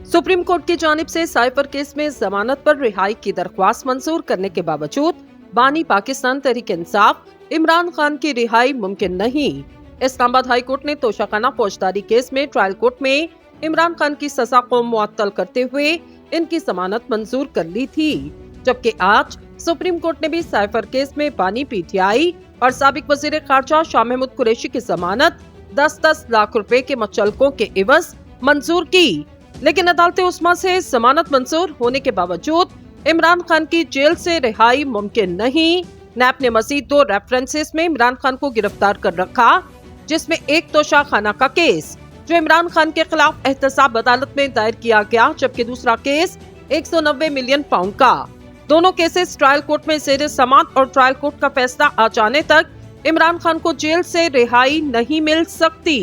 Supreme court की जानिब से साइफर केस में जमानत पर रिहाई की दरख्वास्त मंजूर करने के बावजूद बानी पाकिस्तान तहरीक इंसाफ इमरान खान की रिहाई मुमकिन नहीं। इस्लामाबाद हाई कोर्ट ने तोशाखाना फौजदारी केस में ट्रायल कोर्ट में इमरान खान की सजा को मुअत्तल करते हुए इनकी जमानत मंजूर कर ली थी, जबकि आज सुप्रीम कोर्ट ने भी साइफर केस में बानी पीटीआई और साबिक वजीर खारजा शाह महमूद कुरैशी की जमानत 10-10 लाख रुपए के मुचल्लकों के एवज मंजूर की। लेकिन अदालत उस्मा से जमानत मंजूर होने के बावजूद इमरान खान की जेल से रिहाई मुमकिन नहीं। नैब ने मजीद 2 रेफरेंसेस में इमरान खान को गिरफ्तार कर रखा, जिसमें एक तोशाखाना का केस जो इमरान खान के खिलाफ एहतसाब अदालत में दायर किया गया, जबकि दूसरा केस 190 मिलियन पाउंड का। दोनों केसेस ट्रायल कोर्ट में जेर समाअत और ट्रायल कोर्ट का फैसला आ जाने तक इमरान खान को जेल से रिहाई नहीं मिल सकती।